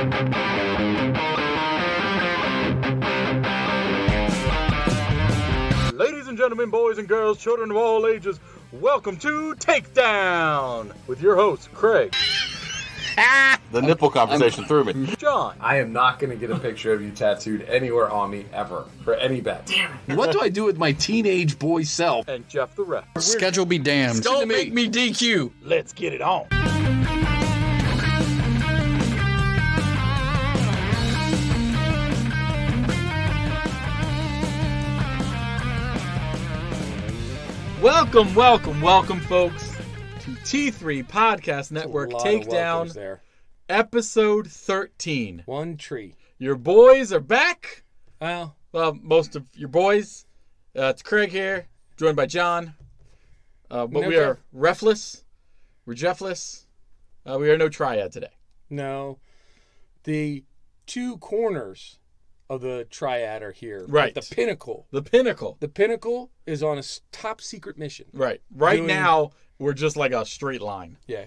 Ladies and gentlemen, boys and girls, children of all ages, welcome to Takedown with your host, Craig. The nipple conversation threw me. John. I am not going to get a picture of you tattooed anywhere on me ever for any bet. What do I do with my teenage boy self? And Jeff the Ref. Schedule be damned. Don't make me DQ. Let's get it on. Welcome, folks, to T3 Podcast Network Takedown, episode 13. One tree. Your boys are back. Well, most of your boys. It's Craig here, joined by John. But we are refless. We're Jeffless. We are no triad today. No. The two corners of the triad are here. Right. The pinnacle. The pinnacle. The pinnacle is on a top secret mission. Right. Now, we're just like a straight line. Yeah.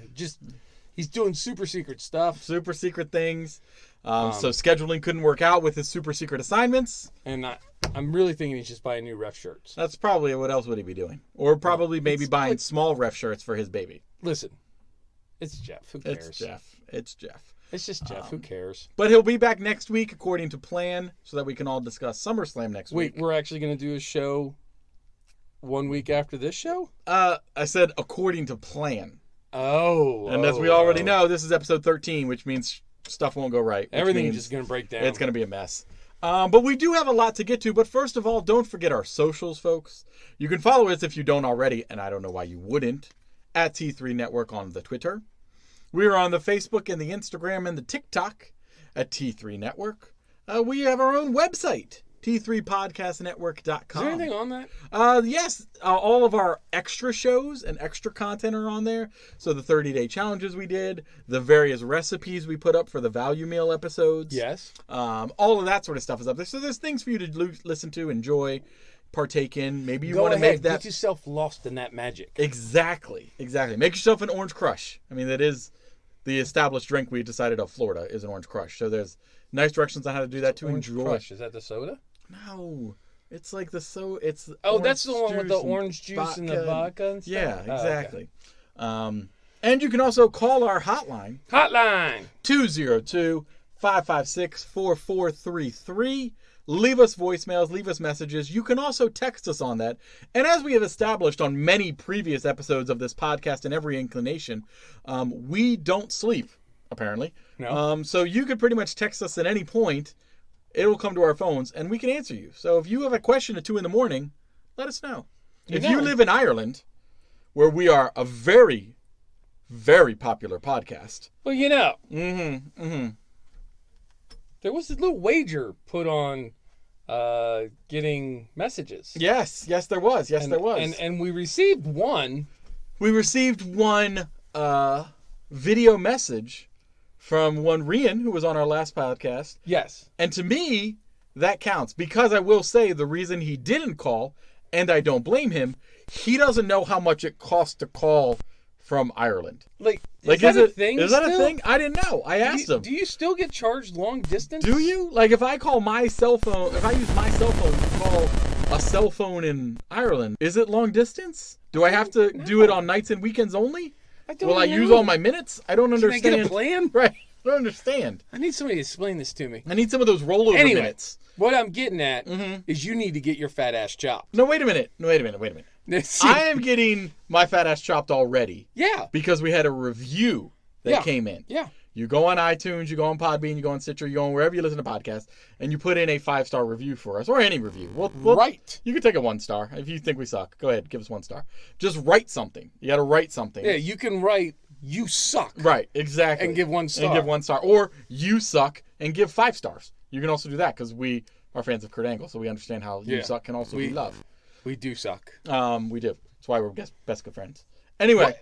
He's doing super secret stuff. Super secret things. So scheduling couldn't work out with his super secret assignments. And I'm really thinking he's just buying new ref shirts. That's probably what else would he be doing? Or probably maybe buying small ref shirts for his baby. Listen, it's Jeff. Who cares? It's Jeff. It's just Jeff. Who cares? But he'll be back next week according to plan so that we can all discuss SummerSlam next week. Wait, we're actually going to do a show 1 week after this show? I said according to plan. And as we already know, this is episode 13, which means stuff won't go right. Everything's just going to break down. It's going to be a mess. But we do have a lot to get to. But first of all, don't forget our socials, folks. You can follow us if you don't already, and I don't know why you wouldn't, at T3 Network on the Twitter. We are on the Facebook and the Instagram and the TikTok at T3 Network. We have our own website, T3podcastnetwork.com. Is there anything on that? Yes. All of our extra shows and extra content are on there. So the 30-day challenges we did, the various recipes we put up for the value meal episodes. Yes. All of that sort of stuff is up there. So there's things for you to listen to, enjoy, partake in. Maybe you want to make that. Get yourself lost in that magic. Exactly. Make yourself an Orange Crush. I mean, that is the established drink we decided of Florida is an Orange Crush. So there's nice directions on how to do that to Orange enjoy. Crush. Is that the soda? No. It's like it's that's the one with the orange juice and the vodka and stuff? Yeah, exactly. Okay. And you can also call our hotline. 202-556-4433. Leave us voicemails, leave us messages. You can also text us on that. And as we have established on many previous episodes of this podcast and every inclination, we don't sleep, apparently. No. So you could pretty much text us at any point. It'll come to our phones, and we can answer you. So if you have a question at 2 a.m, let us know. If you live in Ireland, where we are a very, very popular podcast. Well, there was a little wager put on getting messages. Yes, there was. There was. And we received one. We received one video message from one Rian, who was on our last podcast. Yes. And to me, that counts. Because I will say the reason he didn't call, and I don't blame him, he doesn't know how much it costs to call from Ireland. Is that a thing? Is that a thing? I didn't know. I asked him. Do you still get charged long distance? Do you? Like if I call my cell phone, if I use my cell phone to call a cell phone in Ireland, is it long distance? Do I have to do it on nights and weekends only? Will I use all my minutes? I don't understand. Can I get a plan? Right. I don't understand. I need somebody to explain this to me. I need some of those rollover minutes. What I'm getting at is you need to get your fat ass chopped. No, wait a minute. I am getting my fat ass chopped already. Yeah. Because we had a review that came in. Yeah. You go on iTunes, you go on Podbean, you go on Stitcher, you go on wherever you listen to podcasts, and you put in a 5-star review for us, or any review. Right. You can take a 1 star. If you think we suck, go ahead, give us 1 star. Just write something. You got to write something. Yeah, you can write, "You suck." Right, exactly. And give 1 star. Or, "You suck," and give 5 stars. You can also do that, because we are fans of Kurt Angle, so we understand how you suck can also be love. We do suck. We do. That's why we're best good friends. Anyway,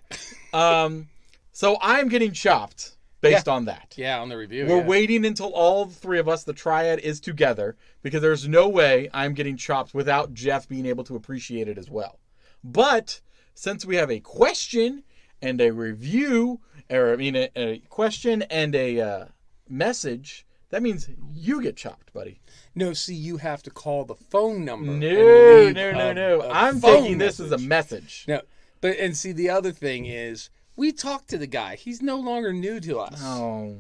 so I'm getting chopped based on that. Yeah, on the review. We're waiting until all 3 of us, the triad, is together, because there's no way I'm getting chopped without Jeff being able to appreciate it as well. But since we have a question and a review, a question and a message, that means you get chopped, buddy. No, see, you have to call the phone number. No. I'm taking this as a message. No, and see, the other thing is, we talked to the guy. He's no longer new to us. Oh.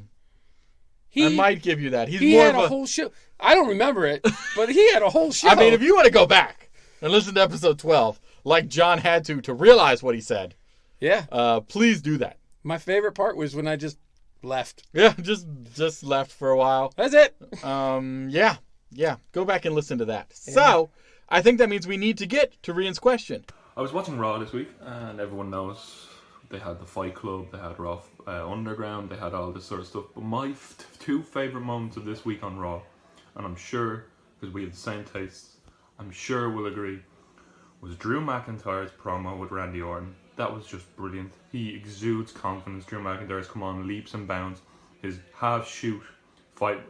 I might give you that. He had a whole show. I don't remember it, but he had a whole show. I mean, if you want to go back and listen to episode 12, like John had to realize what he said, please do that. My favorite part was when I just left. Yeah, just left for a while. That's it. Yeah. Go back and listen to that. Yeah. So, I think that means we need to get to Rian's question. I was watching Raw this week, and everyone knows they had the Fight Club, they had Raw Underground, they had all this sort of stuff. But my two favourite moments of this week on Raw, and I'm sure, because we have the same tastes, I'm sure we'll agree, was Drew McIntyre's promo with Randy Orton. That was just brilliant. He exudes confidence. Drew McIntyre's come on leaps and bounds. His half-shoot fight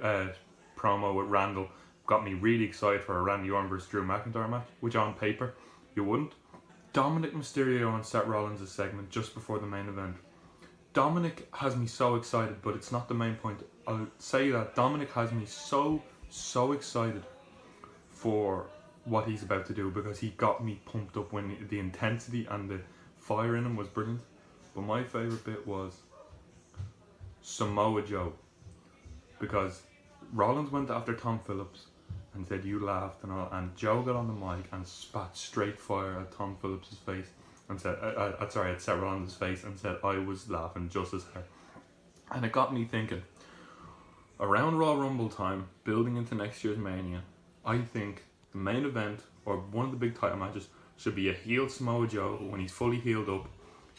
promo with Randall got me really excited for a Randy Orton versus Drew McIntyre match, which on paper, you wouldn't. Dominic Mysterio and Seth Rollins' segment just before the main event. Dominic has me so excited, but it's not the main point. I'll say that Dominic has me so excited for what he's about to do, because he got me pumped up when the intensity and the fire in him was brilliant. But my favourite bit was Samoa Joe, because Rollins went after Tom Phillips and said you laughed and all, and Joe got on the mic and spat straight fire at Tom Phillips' face and said, at Seth Rollins' face, and said I was laughing just as hard. And it got me thinking, around Royal Rumble time, building into next year's Mania, I think the main event, or one of the big title matches, should be a heel Samoa Joe when he's fully healed up.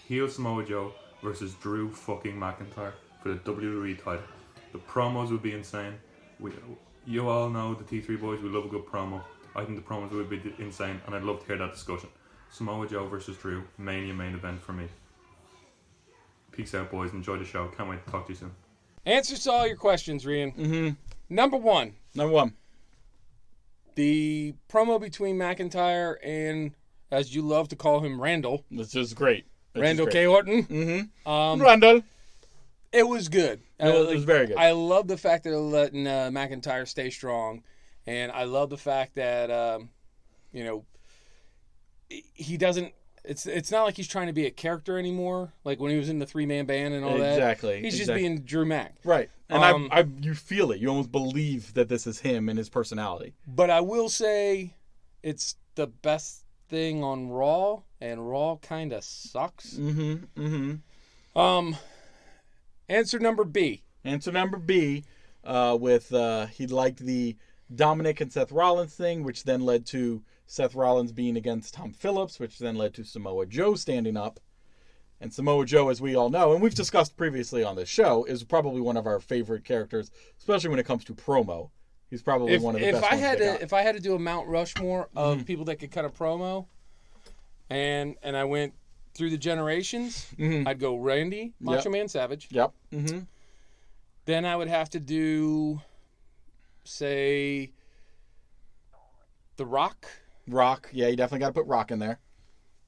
Heel Samoa Joe versus Drew fucking McIntyre for the WWE title. The promos would be insane. You all know the T3 boys, we love a good promo. I think the promos would be insane, and I'd love to hear that discussion. Samoa Joe versus Drew, Mania main event for me. Peace out, boys. Enjoy the show. Can't wait to talk to you soon. Answers to all your questions, Rian. Mm-hmm. Number one. The promo between McIntyre and, as you love to call him, Randall. This is great. Randall K. Orton. Mm-hmm. Randall. It was good. It was very good. I love the fact that they're letting McIntyre stay strong. And I love the fact that, he doesn't... It's not like he's trying to be a character anymore, like when he was in the 3-man band and all that. Exactly. He's just being Drew Mac. Right. And you feel it. You almost believe that this is him and his personality. But I will say it's the best thing on Raw, and Raw kind of sucks. Answer number B. With he liked the Dominic and Seth Rollins thing, which then led to Seth Rollins being against Tom Phillips, which then led to Samoa Joe standing up. And Samoa Joe, as we all know, and we've discussed previously on this show, is probably one of our favorite characters, especially when it comes to promo. He's probably one of the best ones. If I had to do a Mount Rushmore of people that could cut a promo, and I went through the generations, I'd go Randy, Macho Man Savage. Yep. Then I would have to do, say, The Rock. Yeah, you definitely got to put Rock in there.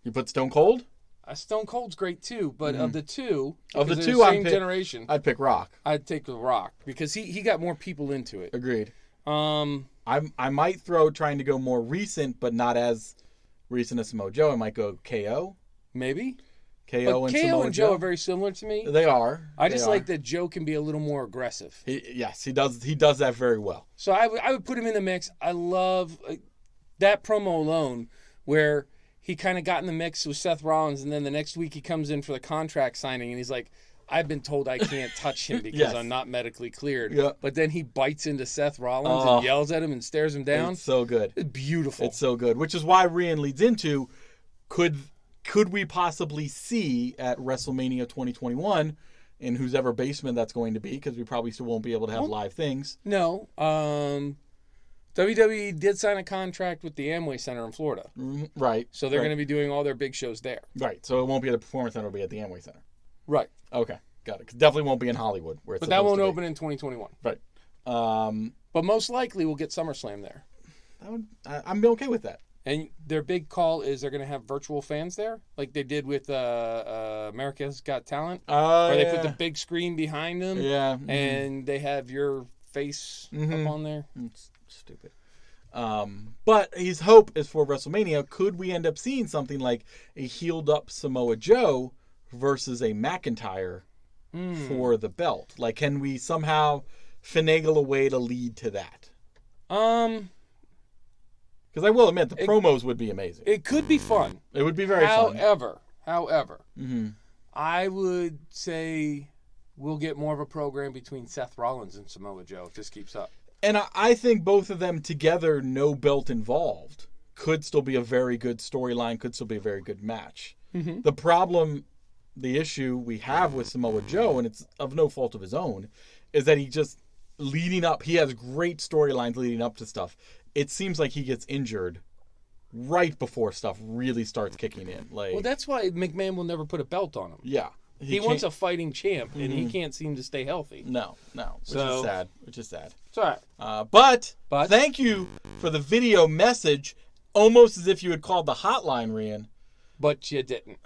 You put Stone Cold? Stone Cold's great too, but of the two, generation, I'd pick Rock. I'd take The Rock because he got more people into it. Agreed. I might throw, trying to go more recent, but not as recent as Samoa Joe. I might go KO. Maybe. KO and Joe are very similar to me. They are. I just like that Joe can be a little more aggressive. He does. He does that very well. So I would put him in the mix. I love that promo alone, where he kind of got in the mix with Seth Rollins, and then the next week he comes in for the contract signing, and he's like, I've been told I can't touch him because I'm not medically cleared. Yeah. But then he bites into Seth Rollins and yells at him and stares him down. It's so good. It's beautiful. It's so good. Which is why Rian leads into, could we possibly see at WrestleMania 2021, in whose ever basement that's going to be, because we probably still won't be able to have live things. No. WWE did sign a contract with the Amway Center in Florida. Right. So they're going to be doing all their big shows there. Right. So it won't be at the Performance Center, it'll be at the Amway Center. Right. Okay. Got it. 'Cause definitely won't be in Hollywood. But that won't open in 2021. Right. But most likely we'll get SummerSlam there. I'm okay with that. And their big call is they're going to have virtual fans there, like they did with America's Got Talent, where they put the big screen behind them, and they have your face up on there. It's stupid. But his hope is for WrestleMania. Could we end up seeing something like a healed up Samoa Joe versus a McIntyre for the belt? Like, can we somehow finagle a way to lead to that? Because I will admit, the promos would be amazing. It could be fun. It would be very fun. However, I would say we'll get more of a program between Seth Rollins and Samoa Joe if this keeps up. And I think both of them together, no belt involved, could still be a very good storyline, could still be a very good match. The problem, the issue we have with Samoa Joe, and it's of no fault of his own, is that he just, leading up, he has great storylines leading up to stuff. It seems like he gets injured right before stuff really starts kicking in. Like, well, that's why McMahon will never put a belt on him. Yeah. He wants a fighting champ, and he can't seem to stay healthy. No. Which is sad. It's all right. But thank you for the video message, almost as if you had called the hotline, Rian. But you didn't.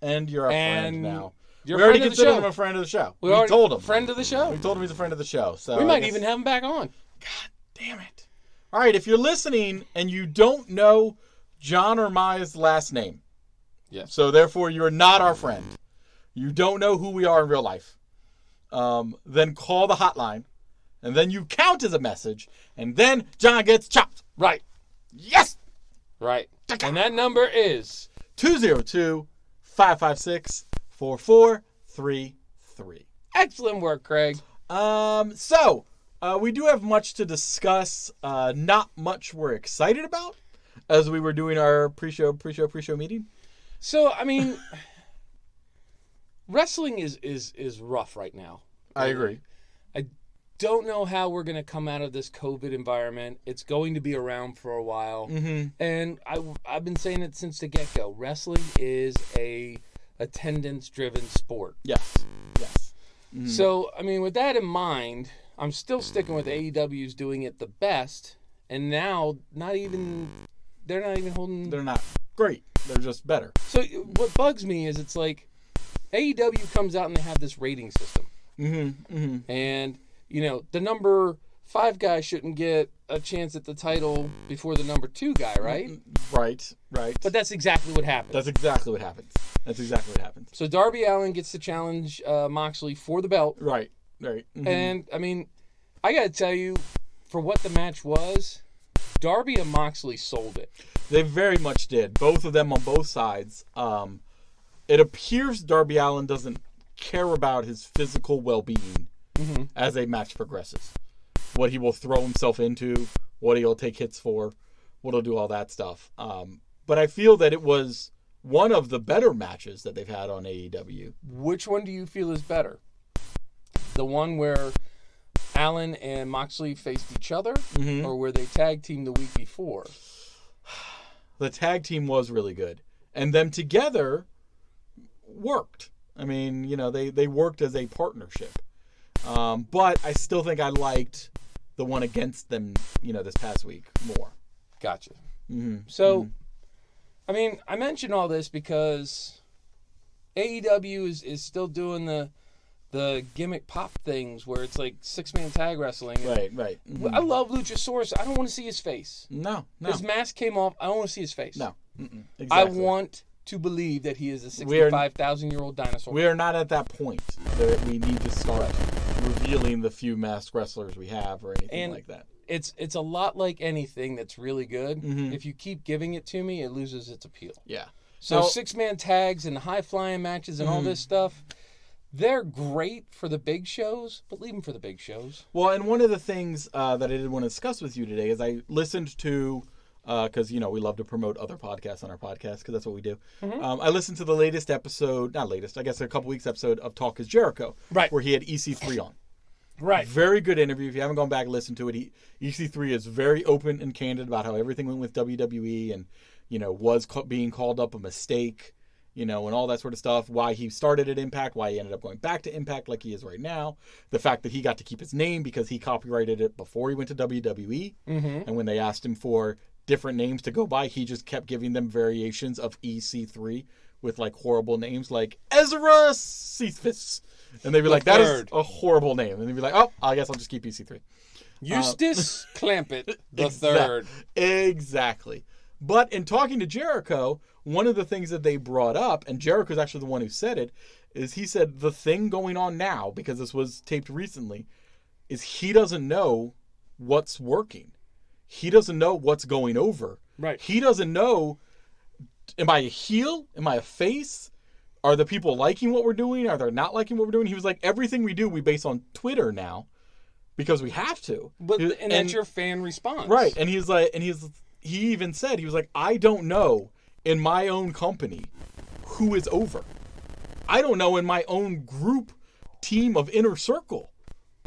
And you're a friend now. We already considered him a friend of the show. We told him. Friend of the show? We told him he's a friend of the show. So we might even have him back on. God damn it. All right, if you're listening and you don't know John or Maya's last name, so therefore you're not our friend, you don't know who we are in real life, then call the hotline, and then you count as a message, and then John gets chopped. Right. Yes! Right. And that number is 202-556-4433. Excellent work, Craig. We do have much to discuss. Not much we're excited about as we were doing our pre-show meeting. So, I mean, wrestling is rough right now. I agree. I don't know how we're going to come out of this COVID environment. It's going to be around for a while. And I've been saying it since the get-go. Wrestling is a attendance-driven sport. Yes. So, I mean, with that in mind, I'm still sticking with AEW's doing it the best, and now they're not even holding. They're not great. They're just better. So what bugs me is it's like AEW comes out and they have this rating system, and the number 5 guy shouldn't get a chance at the title before the number 2 guy, right? Right. But that's exactly what happens. That's exactly what happens. So Darby Allin gets to challenge Moxley for the belt. Right. And, I mean, I got to tell you, for what the match was, Darby and Moxley sold it. They very much did. Both of them on both sides. It appears Darby Allin doesn't care about his physical well-being as a match progresses. What he will throw himself into, what he'll take hits for, what he'll do, all that stuff. But I feel that it was one of the better matches that they've had on AEW. Which one do you feel is better? The one where Allin and Moxley faced each other, or where they tag teamed the week before? The tag team was really good. And them together worked. I mean, they worked as a partnership. But I still think I liked the one against them, this past week more. Gotcha. So, I mean, I mention all this because AEW is still doing the gimmick pop things where it's like 6-man tag wrestling. Right. I love Luchasaurus. I don't want to see his face. No. His mask came off. I don't want to see his face. No. Exactly. I want to believe that he is a 65,000-year-old dinosaur. We are not at that point that we need to start revealing the few masked wrestlers we have or anything like that. It's a lot like anything that's really good. If you keep giving it to me, it loses its appeal. Yeah. So 6-man tags and high-flying matches and all this stuff, they're great for the big shows, but leave them for the big shows. Well, and one of the things that I did want to discuss with you today is I listened to, because, we love to promote other podcasts on our podcast, because that's what we do. I listened to the latest episode, not latest, I guess a couple weeks episode of Talk is Jericho, where he had EC3 on. Right. Very good interview. If you haven't gone back and listened to it, EC3 is very open and candid about how everything went with WWE and, was being called up a mistake, and all that sort of stuff. Why he started at Impact, why he ended up going back to Impact like he is right now. The fact that he got to keep his name because he copyrighted it before he went to WWE. And when they asked him for different names to go by. He just kept giving them variations of EC3 with like horrible names like Ezra Cephas. And they'd be like, that is a horrible name. And they'd be like, oh, I guess I'll just keep EC3. Eustace Clampett the third. Exactly. But in talking to Jericho, one of the things that they brought up, and Jericho's actually the one who said it, is he said the thing going on now, because this was taped recently, is he doesn't know what's working. He doesn't know what's going over. Right. He doesn't know, am I a heel? Am I a face? Are the people liking what we're doing? Are they not liking what we're doing? He was like, everything we do, we base on Twitter now because we have to. But and that's your fan response. Right. And he's like, he even said, he was like, I don't know in my own company who is over. I don't know in my own group team of Inner Circle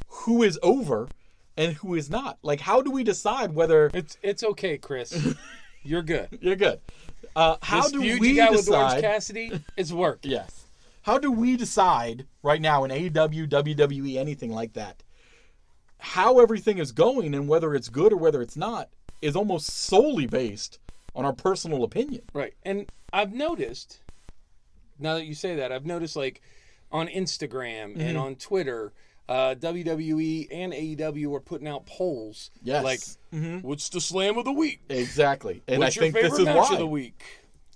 who is over and who is not. Like, how do we decide whether it's okay, Chris? You're good. You're good. How do we you got decide? With Orange Cassidy, it's work. Yes. How do we decide right now in AEW, WWE, anything like that? How everything is going and whether it's good or whether it's not is almost solely based on our personal opinion. Right. And I've noticed, now that you say that, I've noticed like on Instagram and on Twitter, WWE and AEW are putting out polls. Yes. Like, what's the slam of the week? Exactly. And what's I think your this favorite is match why. of the week?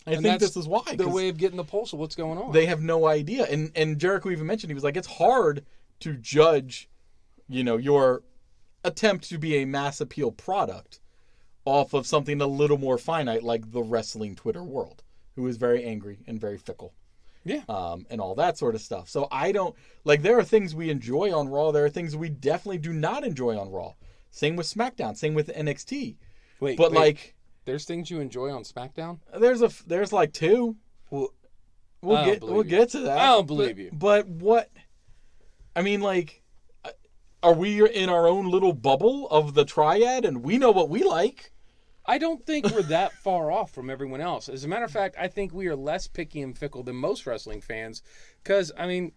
I think this is why. Their way of getting the pulse of what's going on. They have no idea. And Jericho even mentioned, he was like, it's hard to judge, your attempt to be a mass appeal product off of something a little more finite like the wrestling Twitter world, who is very angry and very fickle. Yeah. And all that sort of stuff. So I don't, like, there are things we enjoy on Raw. There are things we definitely do not enjoy on Raw. Same with SmackDown. Same with NXT. Wait, like, there's things you enjoy on SmackDown? There's like two. We'll get to that. I don't believe you. But what, I mean, like, are we in our own little bubble of the triad and we know what we like? I don't think we're that far off from everyone else. As a matter of fact, I think we are less picky and fickle than most wrestling fans because, I mean,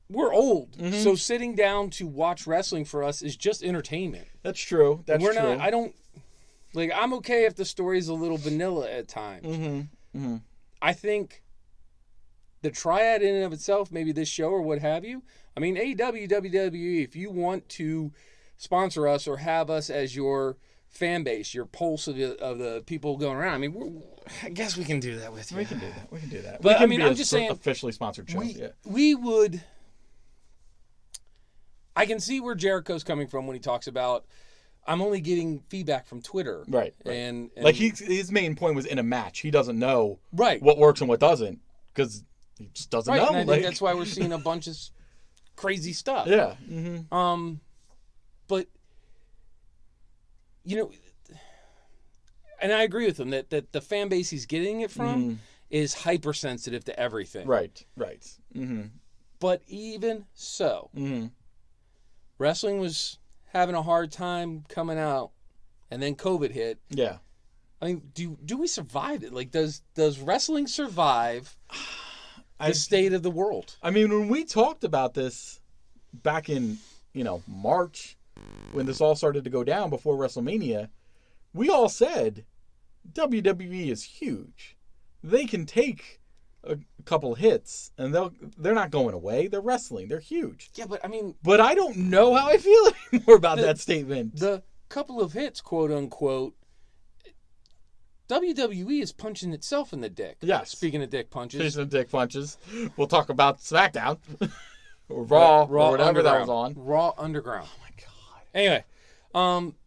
we're old. So sitting down to watch wrestling for us is just entertainment. That's true. That's true. I'm okay if the story's a little vanilla at times. I think the triad in and of itself, maybe this show or what have you, I mean, AEW, WWE, if you want to sponsor us or have us as your fan base, your pulse of the people going around. I mean, I guess we can do that with you. We can do that. But I mean, I'm just saying, officially sponsored show. We would. I can see where Jericho's coming from when he talks about, I'm only getting feedback from Twitter. Right. And like his main point was in a match, he doesn't know what works and what doesn't because he just doesn't know. And I think that's why we're seeing a bunch of crazy stuff. Yeah. But and I agree with him that the fan base he's getting it from is hypersensitive to everything. Right. But even so, wrestling was having a hard time coming out, and then COVID hit. Yeah. I mean, do we survive it? Like, does wrestling survive the state of the world? I mean, when we talked about this back in, March, when this all started to go down before WrestleMania, we all said WWE is huge. They can take a couple hits and they're not going away. They're wrestling. They're huge. Yeah, but I mean, but I don't know how I feel anymore about that statement. The couple of hits, quote unquote, WWE is punching itself in the dick. Yes. Speaking of dick punches. Speaking of dick punches, we'll talk about SmackDown or Raw or whatever that was on. Raw Underground. Oh my God. Anyway,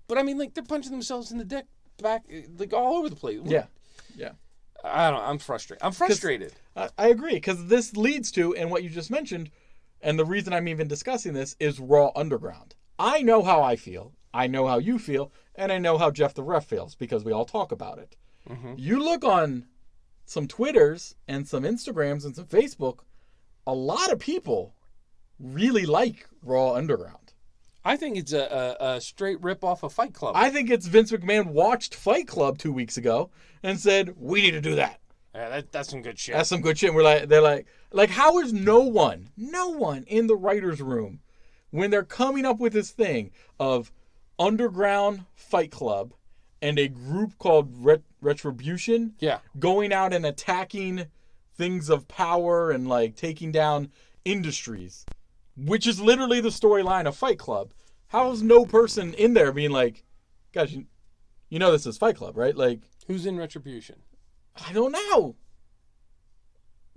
but I mean, like, they're punching themselves in the dick back, like, all over the place. Yeah. I don't know. I'm frustrated. I agree, because this leads to, and what you just mentioned, and the reason I'm even discussing this, is Raw Underground. I know how I feel, I know how you feel, and I know how Jeff the Ref feels, because we all talk about it. You look on some Twitters and some Instagrams and some Facebook, a lot of people really like Raw Underground. I think it's a straight rip-off of Fight Club. I think it's Vince McMahon watched Fight Club 2 weeks ago and said, we need to do that. Yeah, that's some good shit. That's some good shit. They're like, how is no one in the writer's room, when they're coming up with this thing of Underground Fight Club and a group called Retribution going out and attacking things of power and like taking down industries, which is literally the storyline of Fight Club. How's no person in there being like, guys, you know this is Fight Club, right? Like, who's in Retribution? I don't know.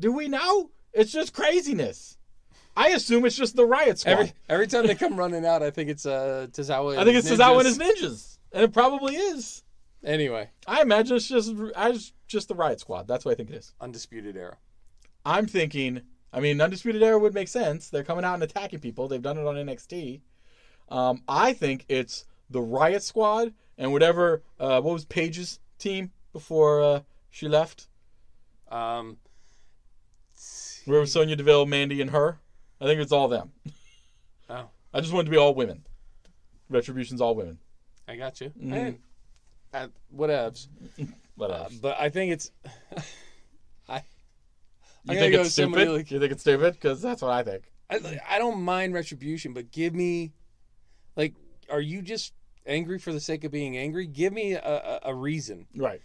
Do we know? It's just craziness. I assume it's just the Riot Squad. Every time they come running out, I think it's Tozawa. I think it's Tozawa and his ninjas, and it probably is. Anyway, I imagine it's just the Riot Squad. That's what I think it is. Undisputed Era. I'm thinking. I mean, Undisputed Era would make sense. They're coming out and attacking people. They've done it on NXT. I think it's the Riot Squad and whatever. What was Paige's team before she left? Where was Sonya Deville, Mandy, and her? I think it's all them. Oh. I just want it to be all women. Retribution's all women. I got you. Mm-hmm. Whatevs. Whatevs. But I think it's... You think it's stupid? Like, you think it's stupid? Because that's what I think. I don't mind Retribution, but give me... Like, are you just angry for the sake of being angry? Give me a reason. Right.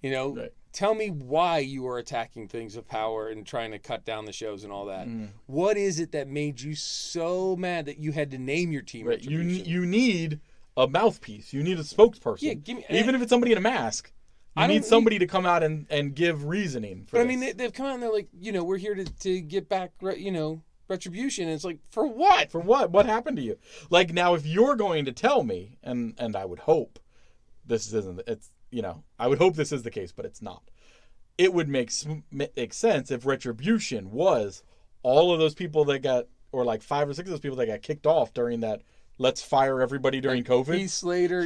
You know? Right. Tell me why you are attacking things of power and trying to cut down the shows and all that. What is it that made you so mad that you had to name your team? Right. You need a mouthpiece. You need a spokesperson. Yeah, give me, even if it's somebody in a mask. You need somebody to come out and give reasoning for this. I mean, they've come out and they're like, we're here to get back, Retribution. And it's like, for what? For what? What happened to you? Like, now, if you're going to tell me, and I would hope this isn't, I would hope this is the case, but it's not. It would make sense if Retribution was all of those people that got, or like 5 or 6 of those people that got kicked off during that let's fire everybody during COVID. Heath Slater.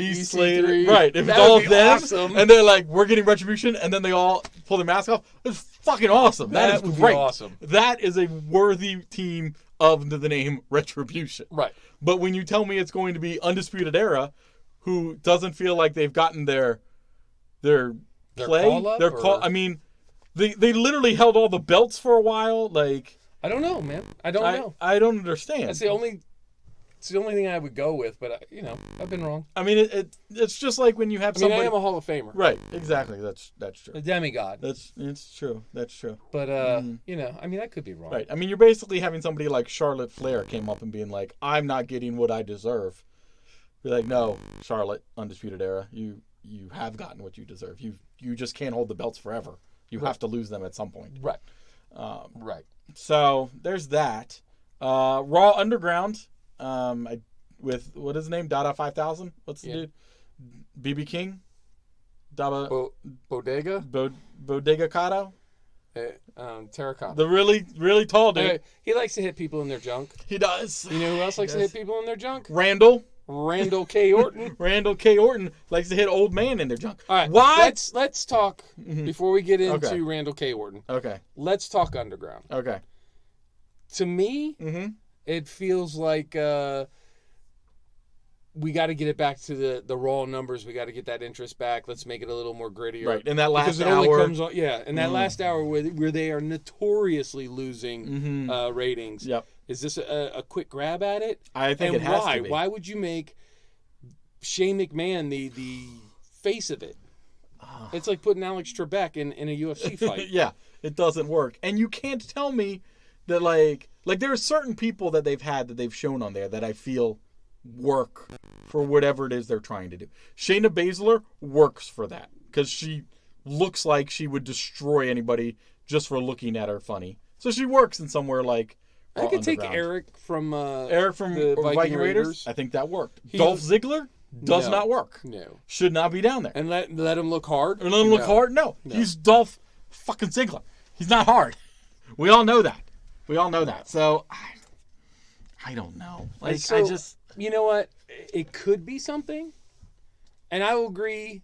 Right. If it's all of them, awesome. And they're like, we're getting Retribution, and then they all pull their mask off, it's fucking awesome. That is great. Awesome. That is a worthy team of the name Retribution. Right. But when you tell me it's going to be Undisputed Era, who doesn't feel like they've gotten their play, I mean, they literally held all the belts for a while. Like, I don't know, man. I don't know. I don't understand. It's the only thing I would go with, but I've been wrong. I mean, it's just like when you have somebody. I am a Hall of Famer. Right. Exactly. That's true. A demigod. It's true. That's true. But I could be wrong. Right. I mean, you're basically having somebody like Charlotte Flair came up and being like, "I'm not getting what I deserve." You're like, "No, Charlotte, Undisputed Era, you have gotten what you deserve. You just can't hold the belts forever. You have to lose them at some point." Right. Right. So there's that. Raw Underground. With what is his name? Dada 5000. What's the dude? BB King. Dada. Bodega. Bodega Kato. Terracotta. The really, really tall dude. He likes to hit people in their junk. He does. You know who else likes to hit people in their junk? Randall K. Orton. Randall K. Orton likes to hit old man in their junk. All right. Why? Let's talk before we get into Randall K. Orton. Okay. Let's talk Underground. Okay. To me, it feels like we got to get it back to the raw numbers. We got to get that interest back. Let's make it a little more grittier. Right. In that last hour. Only comes on, in that last hour where they are notoriously losing ratings. Yep. Is this a quick grab at it? I think it has to be. Why would you make Shane McMahon the face of it? It's like putting Alex Trebek in a UFC fight. Yeah, it doesn't work. And you can't tell me that like there are certain people that they've had that they've shown on there that I feel work for whatever it is they're trying to do. Shayna Baszler works for that because she looks like she would destroy anybody just for looking at her funny. So she works in somewhere like I could take Eric from the Viking Raiders. I think that worked. Dolph Ziggler does not work. No. Should not be down there. And let him look hard? Or let him look hard? No. He's Dolph fucking Ziggler. He's not hard. We all know that. So I don't know. Like, so, I just... You know what? It could be something. And I will agree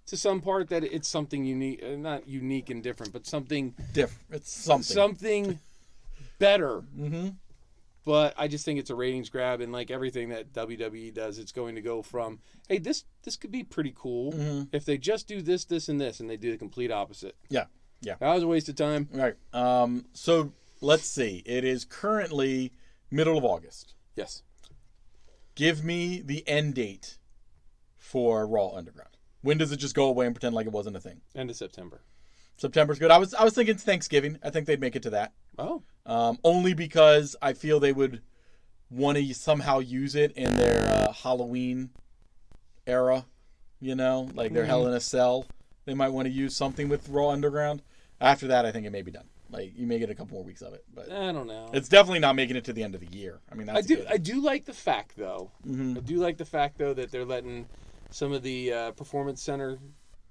to some part that it's something unique. Not unique and different, but something... Different. It's something. Something better. But I just think it's a ratings grab, and like everything that WWE does, it's going to go from, hey, this could be pretty cool if they just do this, this, and this, and they do the complete opposite. Yeah. That was a waste of time. Right. So let's see. It is currently middle of August. Yes. Give me the end date for Raw Underground. When does it just go away and pretend like it wasn't a thing? End of September. September's good. I was thinking Thanksgiving. I think they'd make it to that. Oh. Only because I feel they would want to somehow use it in their Halloween era. You know, like their Hell in a Cell. They might want to use something with Raw Underground. After that, I think it may be done. Like, you may get a couple more weeks of it, but I don't know. It's definitely not making it to the end of the year. I mean, that's I do like the fact though. I do like the fact though that they're letting some of the performance center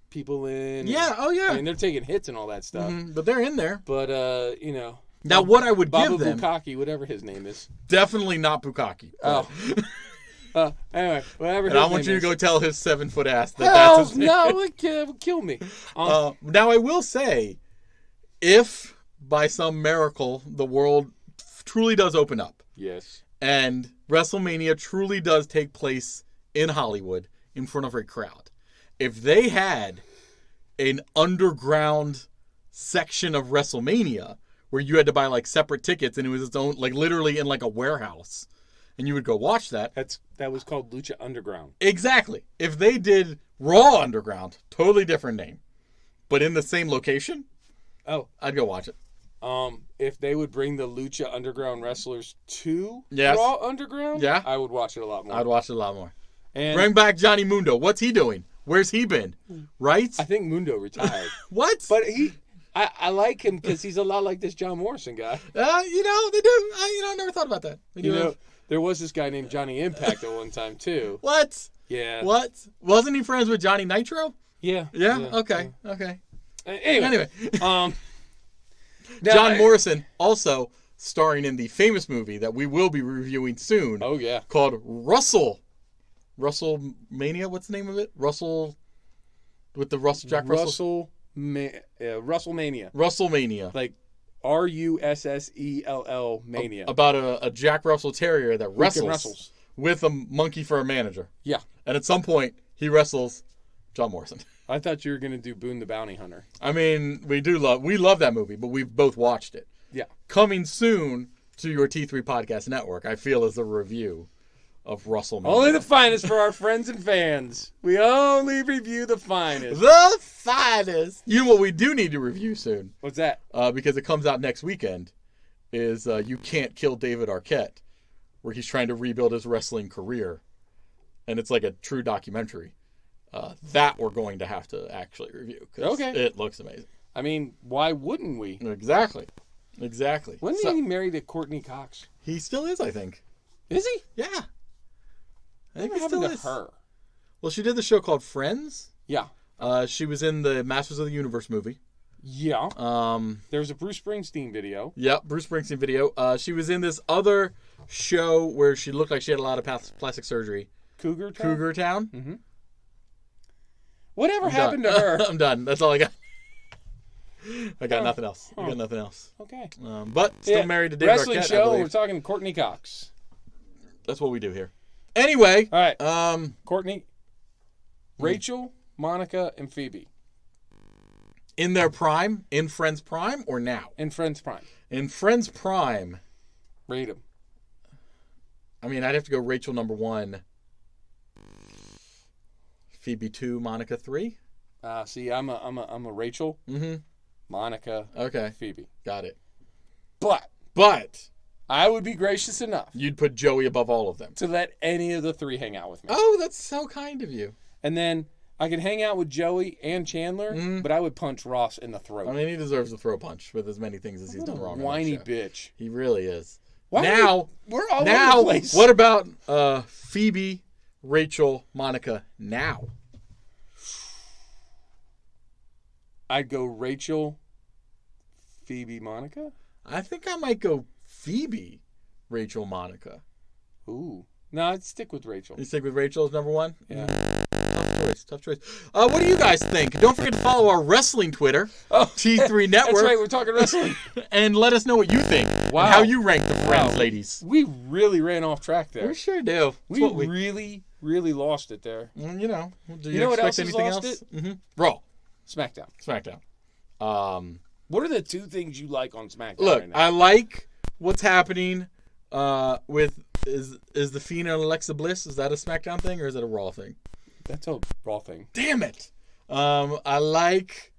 people in. Yeah. Oh yeah. I mean, they're taking hits and all that stuff. But they're in there. But you know. Now, what I would give them, Bukaki, whatever his name is. Definitely not Bukaki. Oh. Anyway, whatever. And I want you to go tell his 7-foot ass that that's his name. No, it would kill me. Now I will say, if by some miracle the world truly does open up, yes, and WrestleMania truly does take place in Hollywood in front of a crowd, if they had an underground section of WrestleMania where you had to buy like separate tickets and it was its own, like literally in like a warehouse, and you would go watch that. That was called Lucha Underground. Exactly. If they did Raw Underground, totally different name, but in the same location, I'd go watch it. If they would bring the Lucha Underground wrestlers to Yes. Raw Underground, Yeah. I would watch it a lot more. I'd watch it a lot more. And Bring back Johnny Mundo. What's he doing? Where's he been? Right? I think Mundo retired. What? But I like him because he's a lot like this John Morrison guy. You know, they do. I never thought about that. They do have- There was this guy named Johnny Impact at one time too. What? Yeah. What? Wasn't he friends with Johnny Nitro? Yeah. Yeah? Okay. Okay. Anyway. John Morrison also starring in the famous movie that we will be reviewing soon. Oh yeah. Called WrestleMania. What's the name of it? Russell with the Jack Russell. WrestleMania. WrestleMania. Like RUSSELL Mania. About a Jack Russell Terrier that wrestles with a monkey for a manager. Yeah. And at some point, he wrestles John Morrison. I thought you were going to do Boone the Bounty Hunter. I mean, we love that movie, but we've both watched it. Yeah. Coming soon to your T3 Podcast Network, I feel, is a review of WrestleMania. Only the finest for our friends and fans. We only review the finest. The finest. You know what we do need to review soon? What's that? Because it comes out next weekend, is You Can't Kill David Arquette, where he's trying to rebuild his wrestling career. And it's like a true documentary. That we're going to have to actually review. Okay. It looks amazing. I mean, why wouldn't we? Exactly. Wasn't he married to Courtney Cox? He still is, I think. Is he? Yeah. I think What he still happened is. to her? Well, she did the show called Friends. Yeah. She was in the Masters of the Universe movie. Yeah. There was a Bruce Springsteen video. Yep, Bruce Springsteen video. She was in this other show where she looked like she had a lot of plastic surgery. Cougar Town? Mm-hmm. Whatever happened to her? I'm done. That's all I got. I got nothing else. Okay. But still married to David Wrestling Arquette, show, we're talking Courtney Cox. That's what we do here. Anyway. All right. Courtney, Rachel, Monica, and Phoebe. In their prime? In Friends Prime or now? In Friends Prime. In Friends Prime. Rate them. I mean, I'd have to go Rachel number 1. Phoebe 2, Monica 3. See, I'm a Rachel. Mm-hmm. Monica. Okay. Phoebe. Got it. But I would be gracious enough. You'd put Joey above all of them. To let any of the 3 hang out with me. Oh, that's so kind of you. And then I could hang out with Joey and Chandler, but I would punch Ross in the throat. I mean, he deserves a throw punch with as many things as he's done wrong. Whiny bitch. He really is. We're all over the place. What about Phoebe, Rachel, Monica now? I'd go Rachel, Phoebe, Monica. I think I might go Phoebe, Rachel, Monica. Ooh. No, I'd stick with Rachel. You stick with Rachel as number 1? Yeah. Tough choice. What do you guys think? Don't forget to follow our wrestling Twitter, T3 Network. That's right, we're talking wrestling. And let us know what you think. Wow. And how you rank the Friends, ladies. We really ran off track there. We sure do. We really lost it there. You know. Do you know what expect else anything has lost else? it? Mm-hmm. Raw. SmackDown. What are the 2 things you like on SmackDown Look, right now? I like what's happening with is the Fiend and Alexa Bliss. Is that a SmackDown thing or is it a Raw thing? That's a Raw thing. Damn it. I like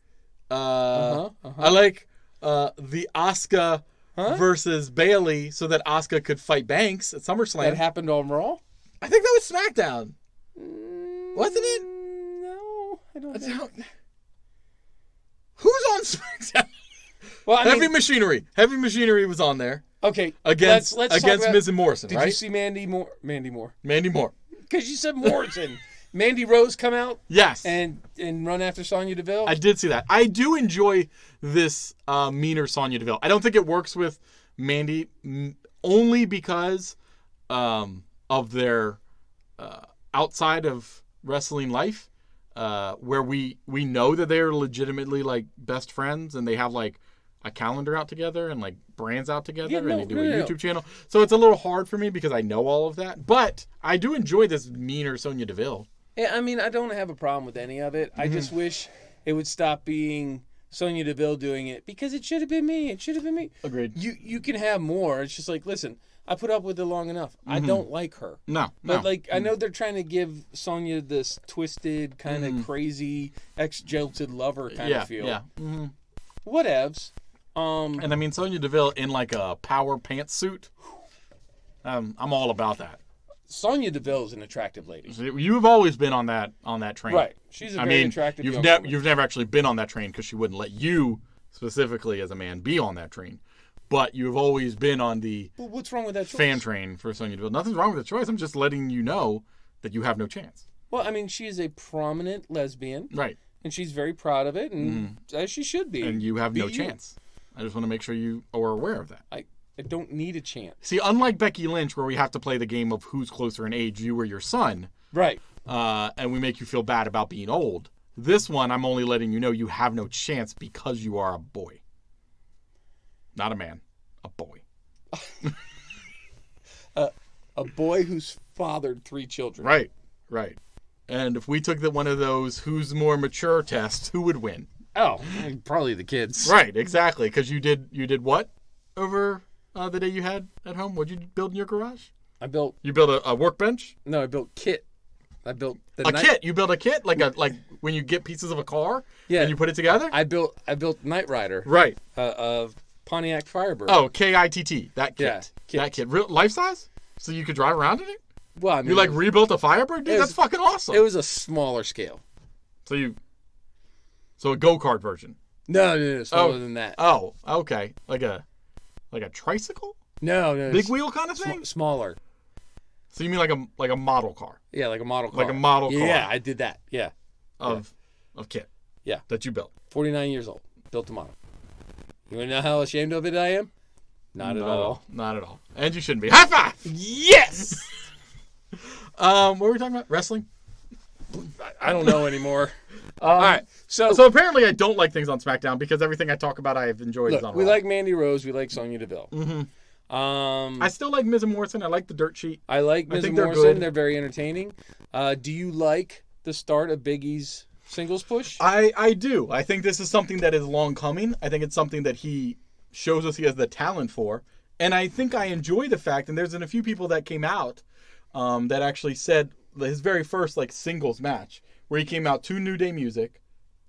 I like the Asuka versus Bailey so that Asuka could fight Banks at SummerSlam. That happened on Raw? I think that was SmackDown. Wasn't it? No, I don't think. Who's on SmackDown? Well, I Heavy mean, Machinery. Heavy Machinery was on there. Okay, Against let's talk about, Miz and Morrison, Did right? you see Mandy Moore? Mandy Moore. Because you said Morrison. Mandy Rose come out Yes. and run after Sonya Deville? I did see that. I do enjoy this meaner Sonya Deville. I don't think it works with Mandy only because of their outside of wrestling life, where we know that they're legitimately like best friends and they have like a calendar out together and like brands out together and they do a YouTube channel. So it's a little hard for me because I know all of that. But I do enjoy this meaner Sonya Deville. Yeah, I mean, I don't have a problem with any of it. I just wish it would stop being Sonya Deville doing it because it should have been me. It should have been me. Agreed. You can have more. It's just like, listen, I put up with it long enough. I don't like her. No. But like, I know they're trying to give Sonya this twisted, kind of crazy, ex-jilted lover kind of feel. Yeah. Whatevs. And I mean, Sonya Deville in like a power pantsuit. I'm all about that. Sonya Deville is an attractive lady. You've always been on that train, Right? She's a very attractive. You've never actually been on that train because she wouldn't let you specifically as a man be on that train. But you've always been on the what's wrong with that choice? Fan train for Sonya Deville. Nothing's wrong with the choice. I'm just letting you know that you have no chance. Well, I mean, she is a prominent lesbian, right? And she's very proud of it, and as she should be. And you have no chance. I just want to make sure you are aware of that. I don't need a chance. See, unlike Becky Lynch, where we have to play the game of who's closer in age, you or your son. Right. And we make you feel bad about being old. This one, I'm only letting you know you have no chance because you are a boy. Not a man. A boy. A boy who's fathered 3 children. Right. And if we took one of those who's more mature tests, who would win? Oh, probably the kids. Right, exactly. Because you did what over the day you had at home? What'd you build in your garage? You built a workbench? No, I built kit. I built kit. You built a kit like when you get pieces of a car. Yeah. And you put it together. I built Knight Rider. Right. Of Pontiac Firebird. Oh, KITT. That kit. Yeah, that kit. Real life size. So you could drive around in it. Well, I mean, you like rebuilt a Firebird, dude. That's fucking awesome. It was a smaller scale. So a go-kart version. No, smaller than that. Oh, okay. Like a tricycle? No. Big wheel kind of thing? Smaller. So you mean like a model car? Yeah, like a model car. Like a model car. Yeah, I did that. Yeah. Of kit. Yeah. That you built. 49 years old. Built a model. You want to know how ashamed of it I am? Not at all. Not at all. And you shouldn't be. High five! Yes! What were we talking about? Wrestling? I don't know anymore. All right. So apparently I don't like things on SmackDown because everything I talk about I've enjoyed is on Raw. We like Mandy Rose. We like Sonya Deville. I still like Miz and Morrison. I like the dirt sheet. I like Miz and Morrison. They're very entertaining. Do you like the start of Big E's singles push? I do. I think this is something that is long coming. I think it's something that he shows us he has the talent for. And I think I enjoy the fact, and there's been a few people that came out that actually said his very first singles match, where he came out to New Day music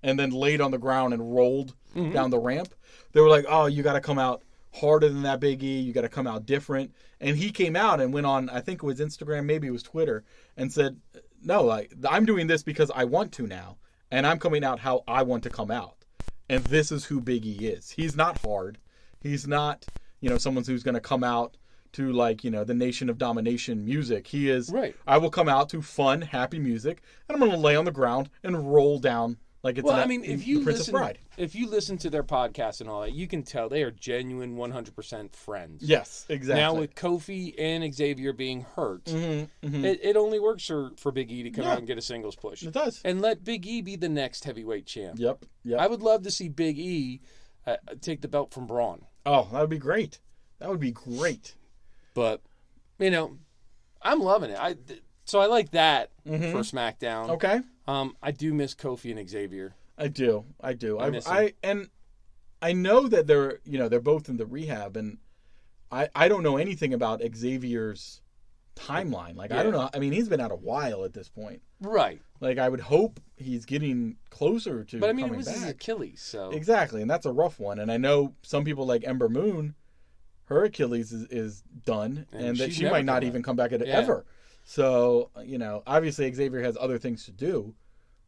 and then laid on the ground and rolled down the ramp. They were like, oh, you got to come out harder than that, Big E. You got to come out different. And he came out and went on, I think it was Instagram, maybe it was Twitter, and said, no, I'm doing this because I want to now. And I'm coming out how I want to come out. And this is who Big E is. He's not hard. He's not, someone who's going to come out to the Nation of Domination music. He is, right. I will come out to fun, happy music, and I'm going to lay on the ground and roll down like it's if you Princess Bride. If you listen to their podcast and all that, you can tell they are genuine 100% friends. Yes, exactly. Now with Kofi and Xavier being hurt, it only works for Big E to come out and get a singles push. It does. And let Big E be the next heavyweight champ. Yep. I would love to see Big E take the belt from Braun. Oh, that would be great. But, I'm loving it. So I like that for SmackDown. Okay. I do miss Kofi and Xavier. I do. I miss him. I know that they're both in the rehab, and I don't know anything about Xavier's timeline. Like, Yeah. I don't know. I mean, he's been out a while at this point. Right. Like, I would hope he's getting closer to But I mean, it coming was his back. Achilles, so. Exactly, and that's a rough one. And I know some people like Ember Moon, her Achilles is done, and that she's she never might not come even back. come back Yeah. ever. So, obviously Xavier has other things to do.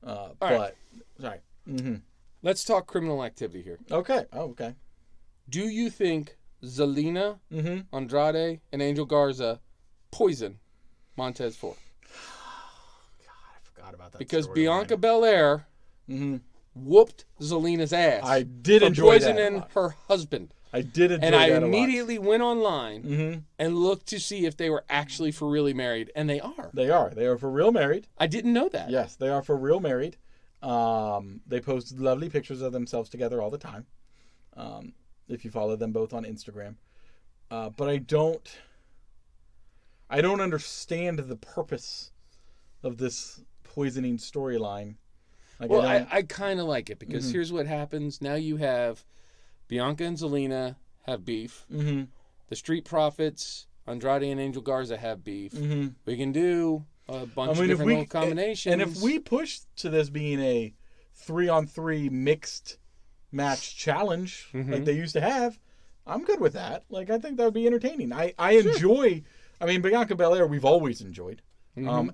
But, right. sorry. Mm-hmm. Let's talk criminal activity here. Okay. Oh, okay. Do you think Zelina, Mm-hmm. Andrade, and Angel Garza poison Montez Ford? I forgot about that. Because storyline. Bianca Belair Mhm. whooped Zelina's ass. I did for enjoy that a poisoning lot. her husband. I did enjoy And I that a lot. immediately went online Mm-hmm. and looked to see if they were actually for really married, and they are. They are. They are for real married. I didn't know that. Yes, they are for real married. They post lovely pictures of themselves together all the time. If you follow them both on Instagram. But I don't understand the purpose of this poisoning storyline. Like, Well, I kind of like it because Mhm. here's what happens. Now you have Bianca and Zelina have beef. Mm-hmm. The Street Profits, Andrade and Angel Garza have beef. Mm-hmm. We can do a bunch of different little combinations. And if we push to this being a 3-on-3 mixed match challenge like they used to have, I'm good with that. Like, I think that would be entertaining. I enjoy. I mean, Bianca Belair, we've always enjoyed.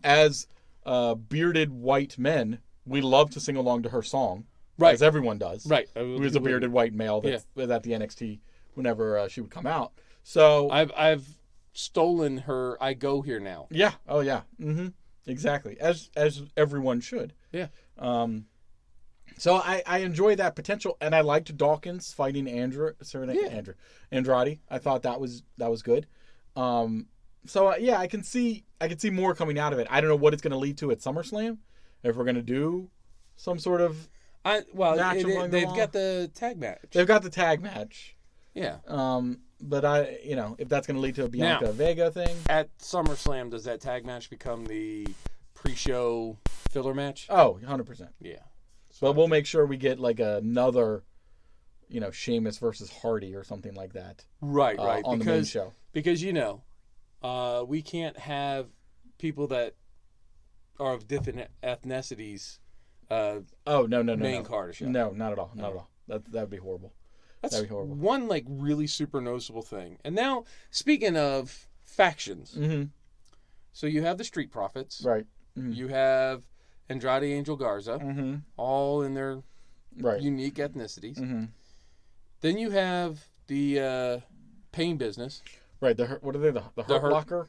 As bearded white men, we love to sing along to her song, Right. as everyone does. Right. Who is a bearded white male that was at the NXT whenever she would come out. So I've stolen her I Go Here Now. yeah. Oh yeah. Mm-hmm. Exactly. As everyone should. Yeah. So I enjoy that potential, and I liked Dawkins fighting Andrade. I thought that was good. So yeah, I can see more coming out of it. I don't know what it's going to lead to at SummerSlam. If we're going to do some sort of They've got the tag match. They've got the tag match. Yeah. But if that's going to lead to a Bianca Vega thing. At SummerSlam, does that tag match become the pre-show filler match? Oh, 100%. Yeah. But we'll make sure we get like another, Sheamus versus Hardy or something like that. Right. On the main show. Because, we can't have people that are of different ethnicities main card show. No, not at all. Not at all. That would be horrible. That's one really super noticeable thing. And now, speaking of factions, so you have the Street Profits. Right. Mm-hmm. You have Andrade Angel Garza, all in their unique ethnicities. Mm-hmm. Then you have the Pain Business. Right. What are they? The Hurt Locker?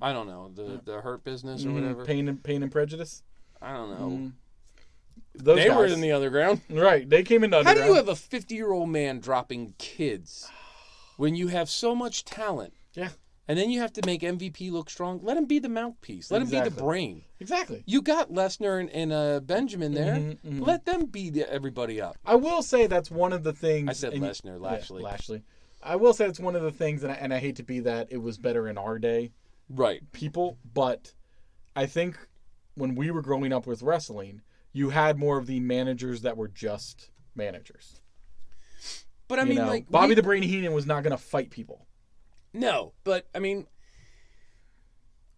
I don't know. The Hurt Business or whatever. Pain and Prejudice? I don't know. They were in the underground. Right. They came in the underground. How do you have a 50-year-old man dropping kids when you have so much talent? Yeah. And then you have to make MVP look strong. Let him be the mouthpiece. Let him be the brain. Exactly. You got Lesnar and Benjamin there. Let them beat everybody up. I will say that's one of the things. I said Lesnar, Lashley. Yeah, Lashley. I will say it's one of the things, and I hate to be that it was better in our day. Right. People, but I think when we were growing up with wrestling, you had more of the managers that were just managers. But I mean, Bobby the Brain Heenan was not going to fight people. No, but I mean,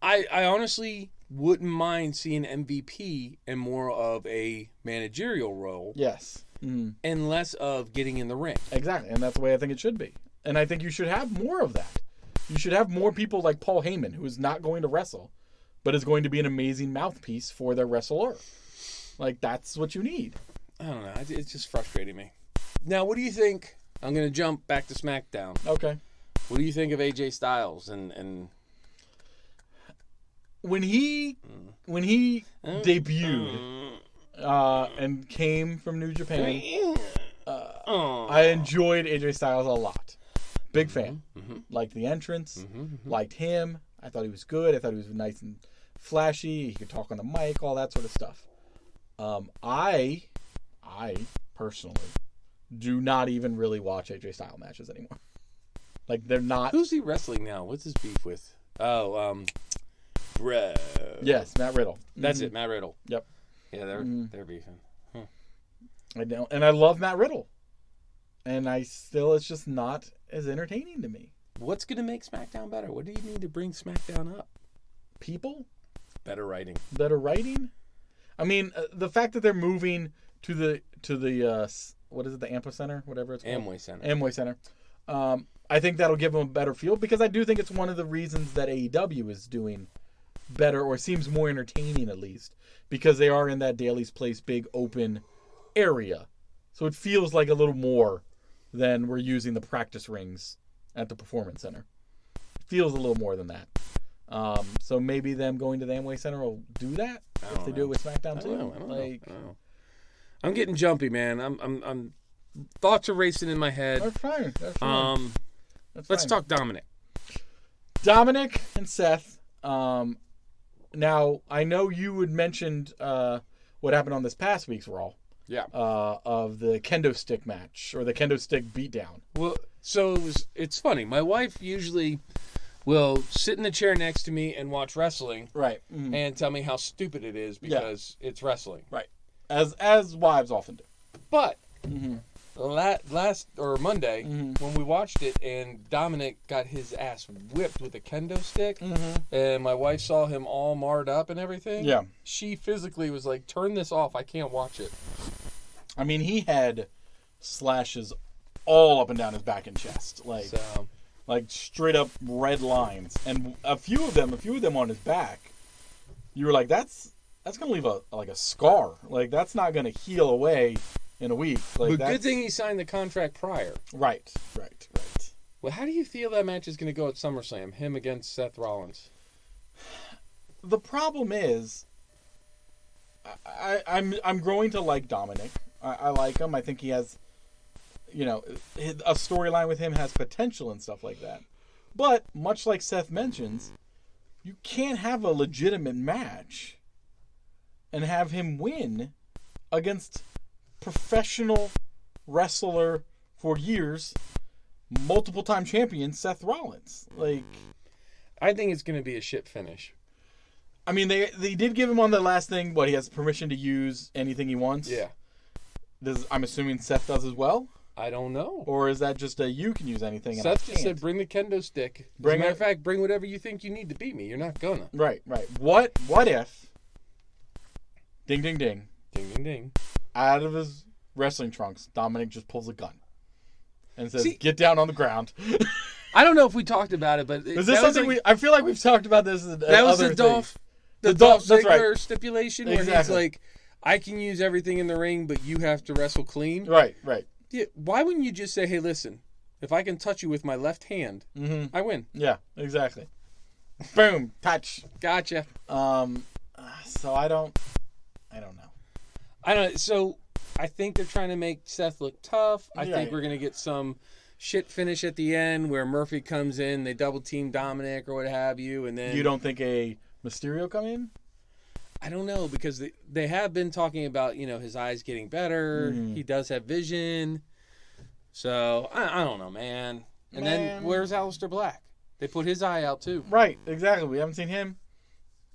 I honestly wouldn't mind seeing MVP in more of a managerial role. Yes. And less of getting in the ring. Exactly, and that's the way I think it should be. And I think you should have more of that. You should have more people like Paul Heyman, who is not going to wrestle, but is going to be an amazing mouthpiece for their wrestler. Like, that's what you need. I don't know. It's just frustrating me. Now, what do you think? I'm going to jump back to SmackDown. Okay. What do you think of AJ Styles and when he debuted and came from New Japan, I enjoyed AJ Styles a lot. Big fan. Liked the entrance. Liked him. I thought he was good. I thought he was nice and flashy. He could talk on the mic, all that sort of stuff. I personally do not even really watch AJ Styles matches anymore. Like, they're not. Who's he wrestling now? What's his beef with? Oh, Bro. Yes, Matt Riddle. That's it, Matt Riddle. Yep. Yeah, they're beefing. I don't, and I love Matt Riddle, and it's just not as entertaining to me. What's going to make SmackDown better? What do you need to bring SmackDown up? people. Better writing. Better writing. I mean, the fact that they're moving to the what is it, the Ampa Center, whatever it's called, Amway Center. I think that'll give them a better feel, because I do think it's one of the reasons that AEW is doing better, or seems more entertaining at least, because they are in that Daily's Place big open area, so it feels like a little more than we're using the practice rings at the Performance Center. It feels a little more than that. So maybe them going to the Amway Center will do that if they do it with SmackDown too. I don't know. I'm getting jumpy, man. I'm thoughts are racing in my head. That's fine. Let's talk Dominic. Dominic and Seth. Now I know you had mentioned what happened on this past week's Raw. Yeah. Of the kendo stick match, or the kendo stick beatdown. Well, so it's funny. My wife usually will sit in the chair next to me and watch wrestling, right, and tell me how stupid it is because it's wrestling, right, as wives often do. But last Monday when we watched it, and Dominic got his ass whipped with a kendo stick, and my wife saw him all marred up and everything. Yeah, she physically was like, "Turn this off. I can't watch it." I mean, he had slashes all up and down his back and chest, like straight up red lines, and a few of them on his back. You were like, that's gonna leave a scar. Like, that's not gonna heal away in a week. Like, but good thing he signed the contract prior. Right. Well, how do you feel that match is going to go at SummerSlam? Him against Seth Rollins. The problem is, I'm growing to like Dominic. I like him. I think he has, a storyline with him has potential and stuff like that. But much like Seth mentions, you can't have a legitimate match and have him win against professional wrestler for years, multiple time champion Seth Rollins. Like, I think it's going to be a shit finish. I mean, they did give him on the last thing, but he has permission to use anything he wants. Yeah. I'm assuming Seth does as well? I don't know. Or is that just you can use anything? Seth just said, bring the kendo stick. As a matter of fact, bring whatever you think you need to beat me. You're not gonna. Right. What if, ding, ding, ding. Ding, ding, ding. Out of his wrestling trunks, Dominic just pulls a gun and says, get down on the ground. I don't know if we talked about it, but... Is this something I feel like we've talked about this. That was the Dolph Ziggler stipulation, where exactly. he's like, I can use everything in the ring, but you have to wrestle clean. Right. Yeah, why wouldn't you just say, hey, listen, if I can touch you with my left hand, I win. Yeah, exactly. Boom, touch. Gotcha. So I don't know. So I think they're trying to make Seth look tough. I think we're going to get some shit finish at the end where Murphy comes in, they double team Dominic or what have you, and then... You don't think a Mysterio come in? I don't know, because they have been talking about, his eyes getting better. He does have vision. So, I don't know, man. And then, where's Aleister Black? They put his eye out, too. Right, exactly. We haven't seen him.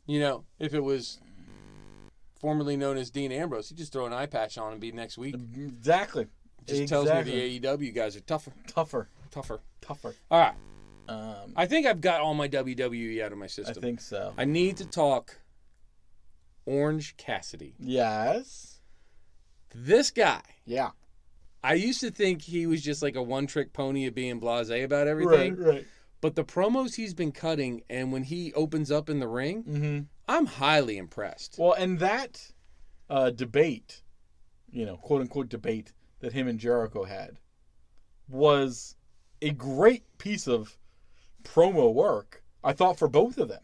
If it was formerly known as Dean Ambrose, he'd just throw an eye patch on and be next week. Exactly. Just tells me the AEW guys are tougher. Tougher. All right. I think I've got all my WWE out of my system. I think so. I need to talk Orange Cassidy. Yes. This guy. Yeah. I used to think he was just like a one-trick pony of being blasé about everything. Right. But the promos he's been cutting, and when he opens up in the ring, I'm highly impressed. Well, and that debate, quote-unquote debate that him and Jericho had was a great piece of promo work, I thought, for both of them.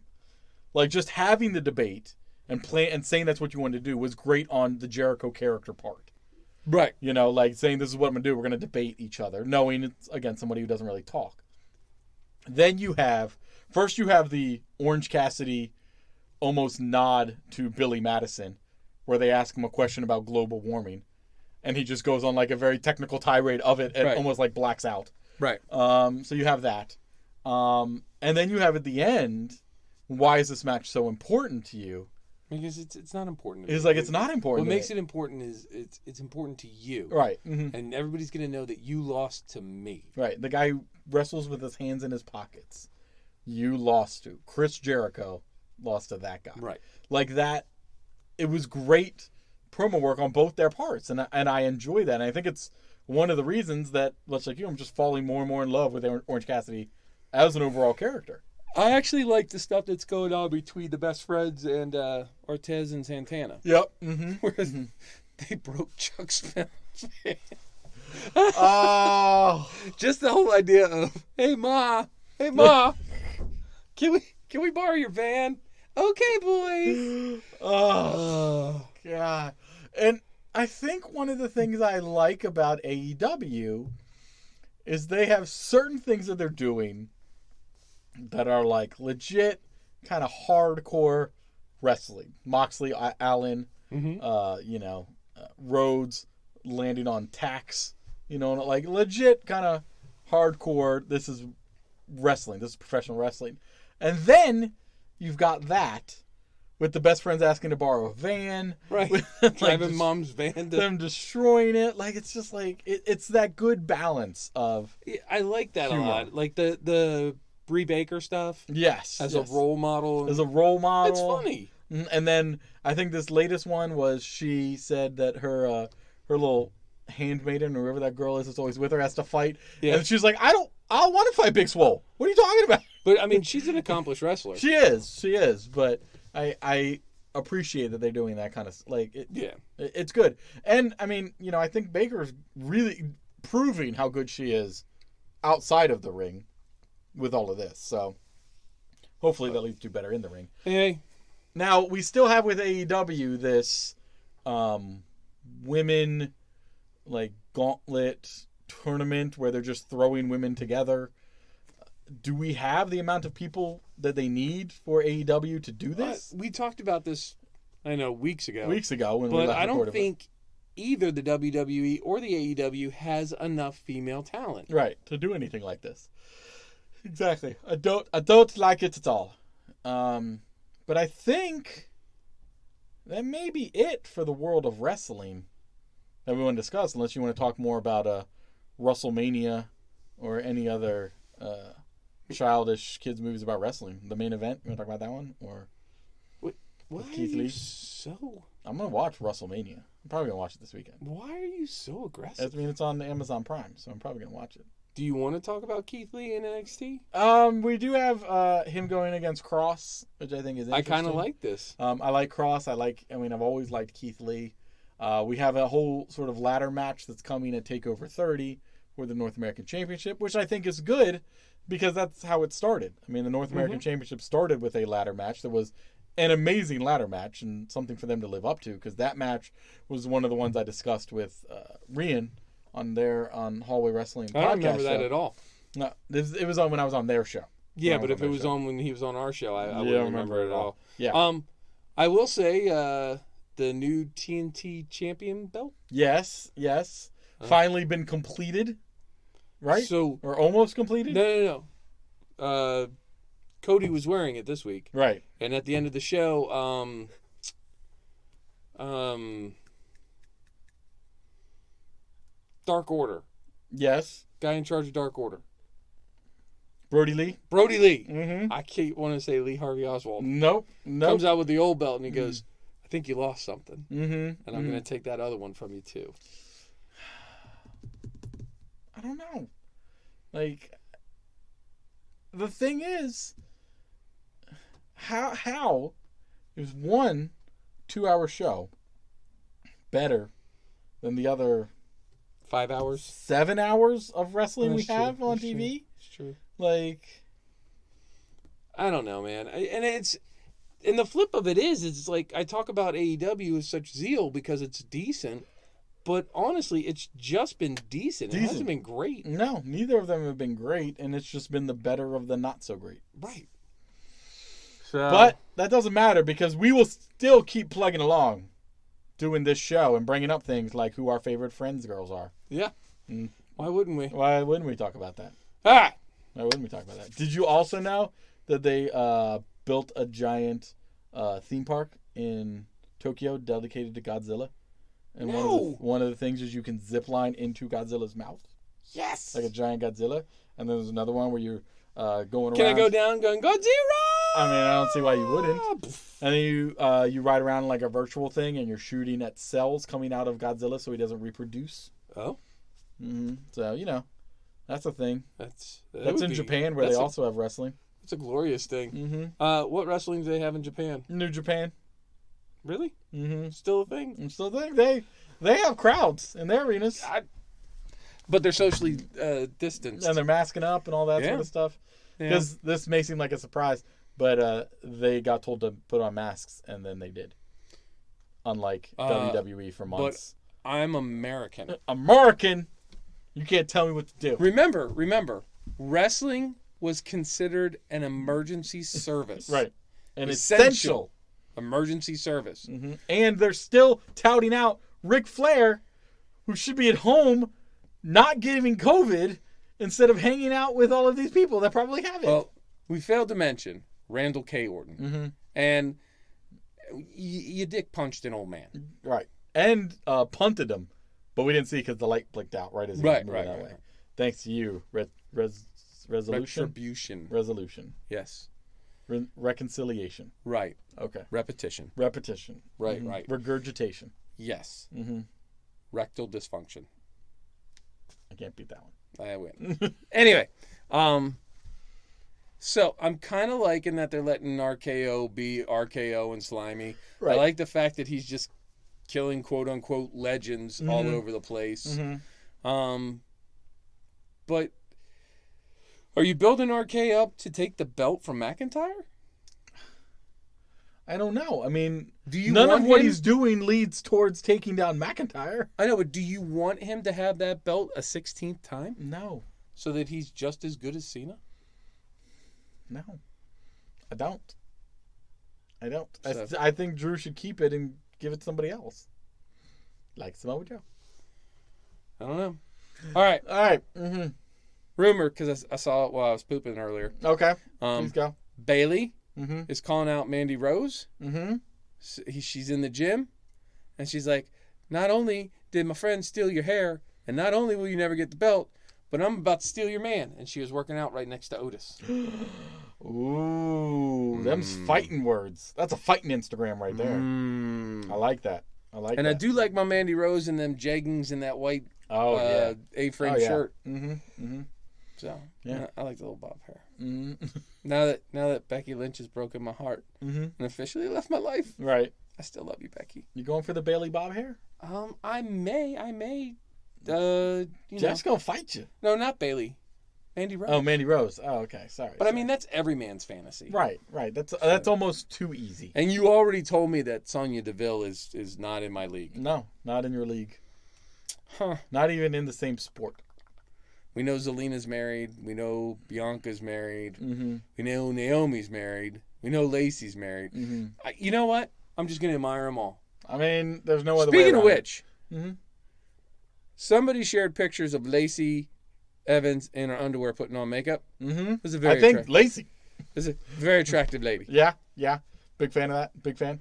Like, just having the debate and saying that's what you wanted to do was great on the Jericho character part. Right. Like saying this is what I'm going to do. We're going to debate each other, knowing it's, again, somebody who doesn't really talk. Then you have the Orange Cassidy almost nod to Billy Madison, where they ask him a question about global warming, and he just goes on like a very technical tirade of it and almost like blacks out. Right. So you have that. And then you have at the end, why is this match so important to you? Because it's not important. It's like, it's not important. What makes it important is it's important to you. Right. And everybody's going to know that you lost to me. Right. The guy who wrestles with his hands in his pockets. You lost to Chris Jericho. lost to that guy. Right. Like that, it was great promo work on both their parts, and I enjoy that. And I think it's one of the reasons that, much like you, I'm just falling more and more in love with Orange Cassidy as an overall character. I actually like the stuff that's going on between the Best Friends and Ortiz and Santana. Yep. Mm-hmm. Whereas they broke Chuck Spence. Oh, Just the whole idea of, hey ma, can we borrow your van? Okay, boys. oh, God. And I think one of the things I like about AEW is they have certain things that they're doing that are like legit kind of hardcore wrestling. Moxley, Allen, Rhodes landing on tacks, like legit kind of hardcore. This is wrestling. This is professional wrestling. And then you've got that with the Best Friends asking to borrow a van. Right. With, Driving mom's van. Them destroying it. Like, it's just like, it's that good balance of I like that humor. a lot. Like the Brie Baker stuff. Yes. As a role model. As a role model. It's funny. And then I think this latest one was she said that her little handmaiden, or whoever that girl is that's always with her, has to fight. Yeah. And she's like, I don't want to fight Big Swole. What are you talking about? But I mean, she's an accomplished wrestler. She is. But I appreciate that they're doing that kind of it's good. And I mean, I think Baker's really proving how good she is outside of the ring with all of this. So hopefully that leads to better in the ring. Hey. Now we still have with AEW this women gauntlet tournament where they're just throwing women together. Do we have the amount of people that they need for AEW to do this? We talked about this, I know, weeks ago. But I don't think either the WWE or the AEW has enough female talent. Right, to do anything like this. Exactly. I don't like it at all. But I think that may be it for the world of wrestling that we want to discuss, unless you want to talk more about WrestleMania or any other childish kids movies about wrestling. The main event, you want to talk about that one? Or why Keith are you Lee? so... I'm going to watch WrestleMania. I'm probably going to watch it this weekend. Why are you so aggressive? I mean, it's on Amazon Prime, so I'm probably going to watch it. Do you want to talk about Keith Lee in NXT? We do have him going against Cross, which I think is interesting. I kind of like this. I like Cross. I've always liked Keith Lee. We have a whole sort of ladder match that's coming at TakeOver 30 for the North American Championship, which I think is good because that's how it started. I mean, the North American Championship started with a ladder match that was an amazing ladder match and something for them to live up to, because that match was one of the ones I discussed with Rian on Hallway Wrestling podcast. I don't remember that at all. No, it was on when I was on their show. Yeah, but if it was on when he was on our show, I wouldn't remember it at all. Yeah. I will say the new TNT champion belt. Yes. Finally been completed, right? Or almost completed? No. Cody was wearing it this week. Right. And at the end of the show, Dark Order. Yes. Guy in charge of Dark Order. Brody Lee. Mm-hmm. I can't want to say Lee Harvey Oswald. Nope. Comes out with the old belt and he goes, I think you lost something. Mm-hmm. And I'm going to take that other one from you too. I don't know. The thing is, how is one 2-hour show better than the other 5 hours? 7 hours of wrestling we have on TV? It's true. I don't know, man. And the flip of it is, it's like I talk about AEW with such zeal because it's decent, but honestly, it's just been decent. It hasn't been great. No, neither of them have been great, and it's just been the better of the not so great. Right. But that doesn't matter because we will still keep plugging along doing this show and bringing up things like who our favorite Friends girls are. Yeah. Why wouldn't we? Why wouldn't we talk about that? Ah! Why wouldn't we talk about that? Did you also know that they built a giant theme park in Tokyo dedicated to Godzilla? And one of the things is you can zip line into Godzilla's mouth. Yes! Like a giant Godzilla. And then there's another one where you're going around. Can I go down going, Godzilla? I mean, I don't see why you wouldn't. And then you ride around like a virtual thing, and you're shooting at cells coming out of Godzilla so he doesn't reproduce. Oh. Mm-hmm. So that's a thing. That's in Japan where they also have wrestling. It's a glorious thing. Mm-hmm. What wrestling do they have in Japan? New Japan. Really? Mm-hmm. Still a thing? It's still a thing. They have crowds in their arenas. But they're socially distanced. And they're masking up and all that sort of stuff. Because this may seem like a surprise, but they got told to put on masks, and then they did. Unlike WWE for months. But I'm American. American? You can't tell me what to do. Remember, wrestling was considered an emergency service. Right. An essential emergency service. Mm-hmm. And they're still touting out Ric Flair, who should be at home not getting COVID instead of hanging out with all of these people that probably have it. Well, we failed to mention Randall K. Orton. Mm-hmm. And you dick punched an old man. Right. And punted him. But we didn't see because the light blinked out right as he was moving that way. Thanks to you. Retribution. Resolution. Yes. Reconciliation. Right. Okay. Repetition. Right, mm-hmm. Right. Regurgitation. Yes. Mm-hmm. Rectal dysfunction. I can't beat that one. I win. Anyway, so I'm kind of liking that they're letting RKO be RKO and Slimy. Right. I like the fact that he's just killing quote-unquote legends all over the place. Mm-hmm. But are you building RK up to take the belt from McIntyre? I don't know. I mean, none of what he's doing leads towards taking down McIntyre. I know, but do you want him to have that belt a 16th time? No. So that he's just as good as Cena? No. I don't. So, I think Drew should keep it and give it to somebody else. Like Samoa Joe. I don't know. All right. Mm-hmm. Rumor, because I saw it while I was pooping earlier. Okay. Please go. Bailey is calling out Mandy Rose. Mm-hmm. She's in the gym, and she's like, not only did my friend steal your hair, and not only will you never get the belt, but I'm about to steal your man. And she was working out right next to Otis. Ooh, them's fighting words. That's a fighting Instagram right there. I like that. And I do like my Mandy Rose and them jeggings and that white A-frame shirt. Mm-hmm. Mm-hmm. So I like the little bob hair. Mm-hmm. Now that Becky Lynch has broken my heart and officially left my life, right? I still love you, Becky. You going for the Bailey bob hair? I may. Jeff's gonna fight you. No, not Bailey. Mandy Rose. Oh, Mandy Rose. Oh, okay. Sorry. But I mean, that's every man's fantasy. Right. That's almost too easy. And you already told me that Sonya Deville is not in my league. No, not in your league. Huh. Not even in the same sport. We know Zelina's married. We know Bianca's married. Mm-hmm. We know Naomi's married. We know Lacey's married. Mm-hmm. You know what? I'm just going to admire them all. I mean, there's no other way Speaking around of which, it. Somebody shared pictures of Lacey Evans in her underwear putting on makeup. Mm-hmm. It was a very Lacey is a very attractive lady. Yeah. Big fan of that. Big fan.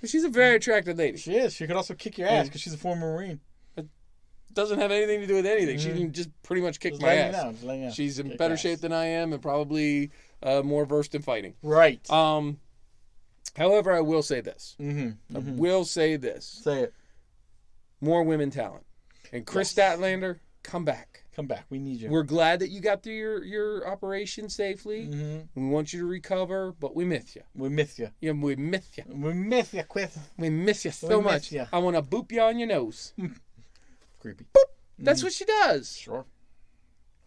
She's a very attractive lady. She is. She could also kick your ass because she's a former Marine. It doesn't have anything to do with anything. She can just pretty much kick my ass. She's in better shape than I am and probably more versed in fighting. Right. However, I will say this. Mm-hmm. I will say this. Say it. More women talent. And Chris Statlander, come back. Come back. We need you. We're glad that you got through your operation safely. Mm-hmm. We want you to recover, but we miss you. We miss you. Yeah, we miss you. We miss you, Chris. We miss you so much. I want to boop you on your nose. Creepy. Boop. That's what she does. Sure.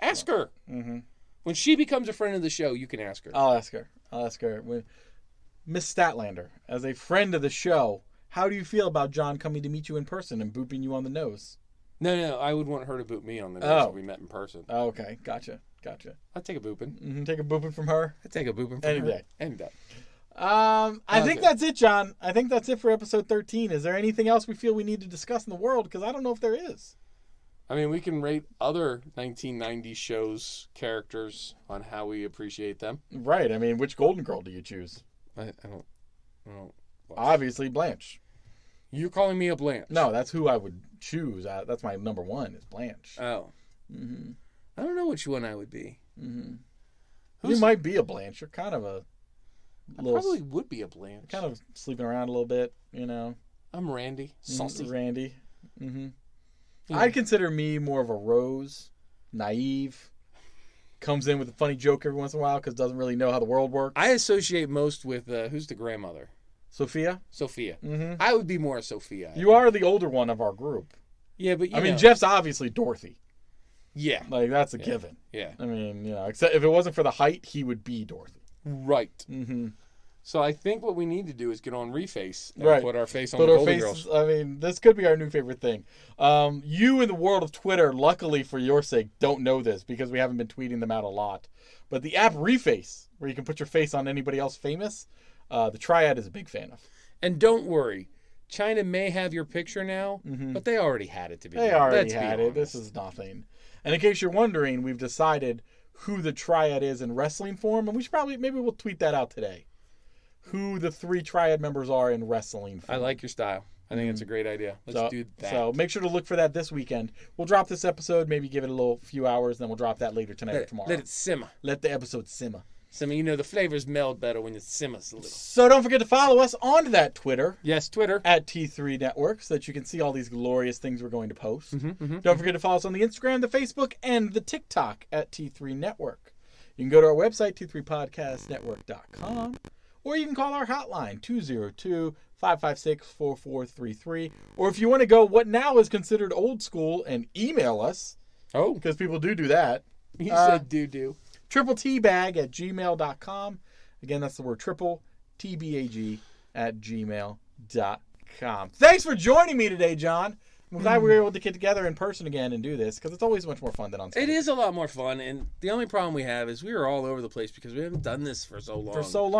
Ask her. Mm-hmm. When she becomes a friend of the show, you can ask her. I'll ask her. Miss Statlander, as a friend of the show, how do you feel about John coming to meet you in person and booping you on the nose? No. I would want her to boop me on the nose if we met in person. Oh, okay. Gotcha. I'd take a booping. Mm-hmm. Take a booping from her? I'd take a booping from her. Any day. I think that's it, John. I think that's it for episode 13. Is there anything else we feel we need to discuss in the world? Because I don't know if there is. I mean, we can rate other 1990s shows characters on how we appreciate them. Right. I mean, which Golden Girl do you choose? I don't Obviously, Blanche. You're calling me a Blanche? No, that's who I would choose. That's my number one is Blanche. Oh. Mm-hmm. I don't know which one I would be. Mm-hmm. You might be a Blanche. You're kind of a... Probably would be a Blanche. Kind of sleeping around a little bit, I'm Randy. Saucy. Randy. Yeah. I'd consider me more of a Rose, naive, comes in with a funny joke every once in a while because doesn't really know how the world works. I associate most with, who's the grandmother? Sophia? Sophia. Mm-hmm. I would be more a Sophia. You are the older one of our group. Yeah, but I mean, Jeff's obviously Dorothy. Yeah. Like, that's a given. Yeah. I mean, except if it wasn't for the height, he would be Dorothy. Right. Mm-hmm. So I think what we need to do is get on Reface and put our face on the Golden Girls. I mean, this could be our new favorite thing. You in the world of Twitter, luckily for your sake, don't know this because we haven't been tweeting them out a lot. But the app Reface, where you can put your face on anybody else famous, the Triad is a big fan of. And don't worry, China may have your picture now, but they already had it to be. They already had it. This is nothing. And in case you're wondering, we've decided who the Triad is in wrestling form, and we should maybe we'll tweet that out today. Who the 3 Triad members are in wrestling form. I like your style. I think it's a great idea. Let's do that. So make sure to look for that this weekend. We'll drop this episode, maybe give it a few hours, then we'll drop that later tonight or tomorrow. Let it simmer. Let the episode simmer. Simmer, the flavors meld better when it simmers a little. So don't forget to follow us on that Twitter. Yes, Twitter. At T3 Network, so that you can see all these glorious things we're going to post. Don't forget to follow us on the Instagram, the Facebook, and the TikTok at T3 Network. You can go to our website, t3podcastnetwork.com, or you can call our hotline, 202-556-4433. Or if you want to go what now is considered old school and email us, because people do that. You said do. TripleTbag@gmail.com. Again, that's the word triple, TBAG @gmail.com. Thanks for joining me today, John. I'm glad we were able to get together in person again and do this because it's always much more fun than on Skype. It is a lot more fun, and the only problem we have is we are all over the place because we haven't done this for so long.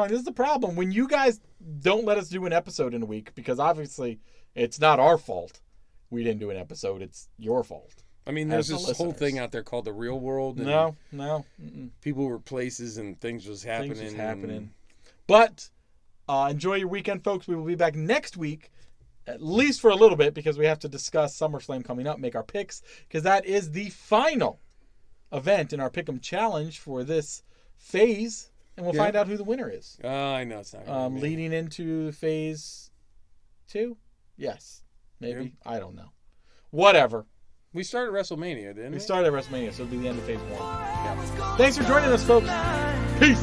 This is the problem. When you guys don't let us do an episode in a week, because obviously it's not our fault we didn't do an episode, it's your fault. I mean, there's this whole thing out there called the real world. And no. People were places and things was happening. But enjoy your weekend, folks. We will be back next week, at least for a little bit, because we have to discuss SummerSlam coming up, make our picks, because that is the final event in our Pick'em Challenge for this phase, and we'll find out who the winner is. I know it's not going to be leading into phase 2? Yes. Maybe. Yeah. I don't know. Whatever. We started WrestleMania, didn't we? We started WrestleMania, so it'll be the end of phase 1. Yeah. Thanks for joining us, folks. Peace.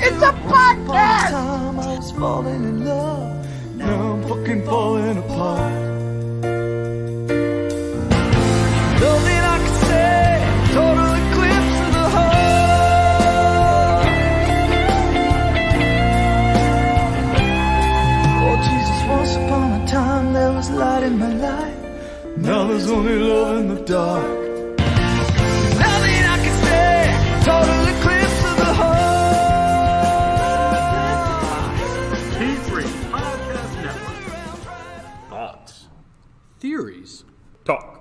It's a podcast! Time I was falling in love. Now I'm fucking falling apart. Nothing I can say. Total eclipse of the heart. Oh Jesus, once upon a time there was light in my life. Now there's only love in the dark. Nothing I can say. Total eclipse of the heart. T3 Podcast Network. Thoughts. Theories. Talk.